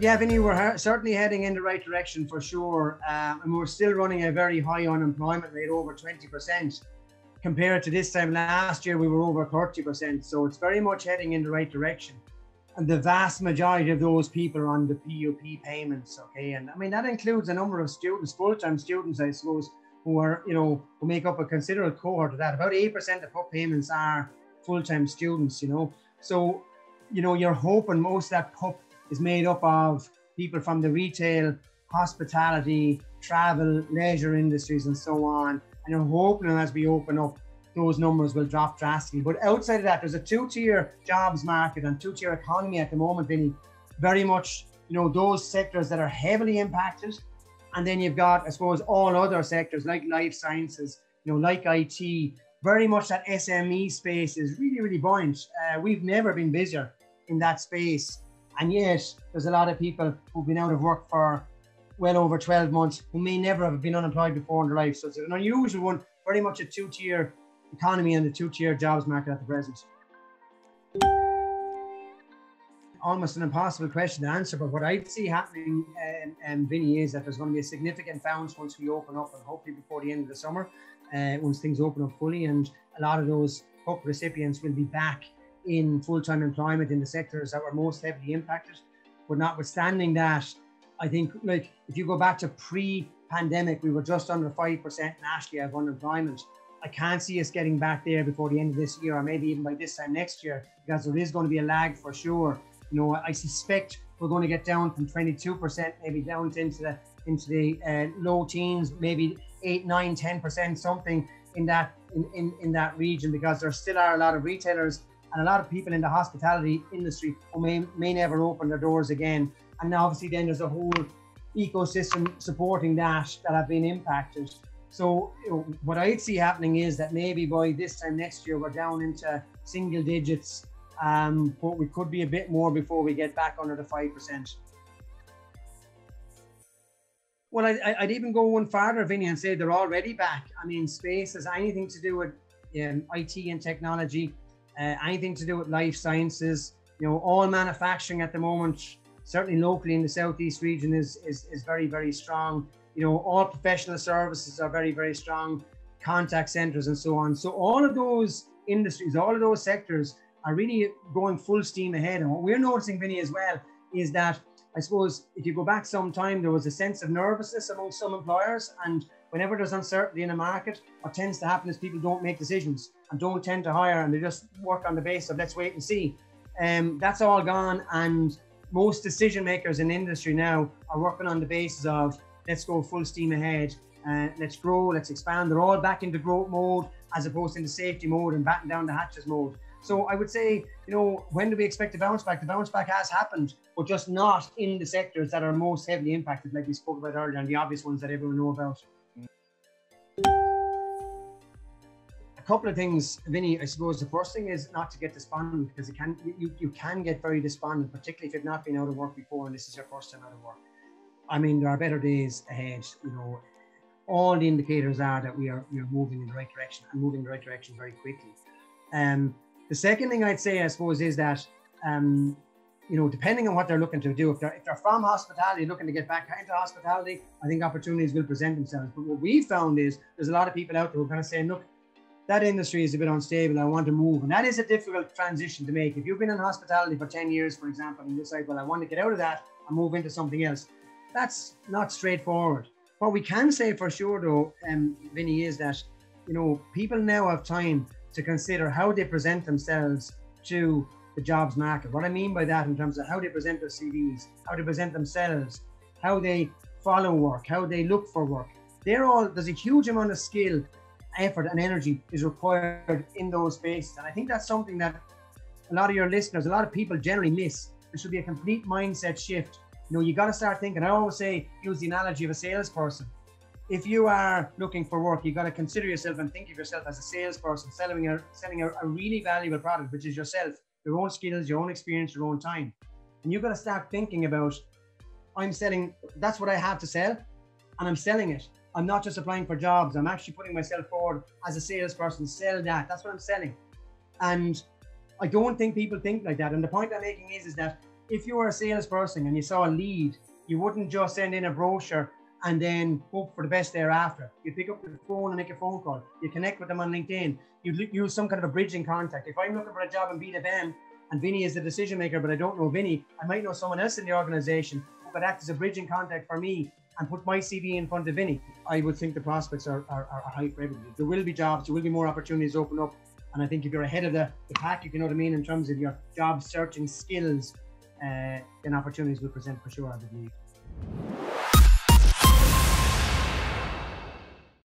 Yeah, Vinny, we're certainly heading in the right direction for sure. And we're still running a very high unemployment rate, over 20%. Compared to this time last year, we were over 30%. So it's very much heading in the right direction. And the vast majority of those people are on the PUP payments, okay? And I mean, that includes a number of students, full-time students, I suppose, who are, who make up a considerable cohort of that. About 8% of PUP payments are full-time students, So, you're hoping most of that PUP is made up of people from the retail, hospitality, travel, leisure industries, and so on. And you're hoping as we open up, those numbers will drop drastically. But outside of that, there's a two-tier jobs market and two-tier economy at the moment, Vinny. Very much, those sectors that are heavily impacted. And then you've got, I suppose, all other sectors like life sciences, like IT. Very much that SME space is really, really buoyant. We've never been busier in that space. And yet, there's a lot of people who've been out of work for well over 12 months who may never have been unemployed before in their life. So it's an unusual one, very much a two-tier economy and a two-tier jobs market at the present. Almost an impossible question to answer, but what I'd see happening, Vinny, is that there's going to be a significant bounce once we open up, and hopefully before the end of the summer, once things open up fully, and a lot of those PUP recipients will be back in full-time employment in the sectors that were most heavily impacted. But notwithstanding that, I think, like, if you go back to pre-pandemic, we were just under 5% nationally of unemployment. I can't see us getting back there before the end of this year, or maybe even by this time next year, because there is going to be a lag for sure. I suspect we're going to get down from 22%, maybe down into the low teens, maybe 8, 9, 10%, something in that region, because there still are a lot of retailers and a lot of people in the hospitality industry who may never open their doors again. And now obviously then there's a whole ecosystem supporting that have been impacted. So what I'd see happening is that maybe by this time next year, we're down into single digits, but we could be a bit more before we get back under the 5%. Well, I'd even go one farther, Vinny, and say they're already back. I mean, space has anything to do with IT and technology, anything to do with life sciences, all manufacturing at the moment, certainly locally in the Southeast region is very, very strong. All professional services are very, very strong, contact centers and so on. So all of those industries, all of those sectors are really going full steam ahead. And what we're noticing, Vinny, as well, is that, I suppose, if you go back some time, there was a sense of nervousness among some employers. And whenever there's uncertainty in a market, what tends to happen is people don't make decisions and don't tend to hire, and they just work on the basis of let's wait and see. That's all gone. And most decision makers in industry now are working on the basis of let's go full steam ahead, let's grow, let's expand. They're all back into growth mode as opposed to into safety mode and batten down the hatches mode. So I would say, when do we expect the bounce back? The bounce back has happened, but just not in the sectors that are most heavily impacted, like we spoke about earlier, and the obvious ones that everyone knows about. A couple of things, Vinny. I suppose the first thing is not to get despondent, because you can get very despondent, particularly if you've not been out of work before and this is your first time out of work. I mean, there are better days ahead. All the indicators are that we are moving in the right direction, and moving in the right direction very quickly. The second thing I'd say, I suppose, is that, depending on what they're looking to do, if they're from hospitality, looking to get back into hospitality, I think opportunities will present themselves. But what we've found is there's a lot of people out there who are kind of saying, look, that industry is a bit unstable, I want to move. And that is a difficult transition to make. If you've been in hospitality for 10 years, for example, and you decide, well, I want to get out of that and move into something else, that's not straightforward. What we can say for sure, though, Vinny, is that, people now have time to consider how they present themselves to the jobs market. What I mean by that, in terms of how they present their CVs, how they present themselves, how they follow work, how they look for work. There's a huge amount of skill, effort and energy is required in those spaces. And I think that's something that a lot of your listeners, a lot of people generally miss. There should be a complete mindset shift. You got to start thinking. I always use the analogy of a salesperson. If you are looking for work, you got to consider yourself and think of yourself as a salesperson selling a really valuable product, which is yourself, your own skills, your own experience, your own time. And you've got to start thinking about, that's what I have to sell, and I'm selling it. I'm not just applying for jobs. I'm actually putting myself forward as a salesperson, sell that. That's what I'm selling. And I don't think people think like that. And the point I'm making is that if you were a salesperson and you saw a lead, you wouldn't just send in a brochure and then hope for the best thereafter. You pick up the phone and make a phone call. You connect with them on LinkedIn. You use some kind of a bridging contact. If I'm looking for a job in B2B and Vinny is the decision maker, but I don't know Vinny, I might know someone else in the organization who could act as a bridging contact for me and put my CV in front of Vinny. I would think the prospects are high for everybody. There will be jobs, there will be more opportunities open up. And I think if you're ahead of the pack, if you know what I mean, in terms of your job searching skills, then opportunities will present for sure, I believe.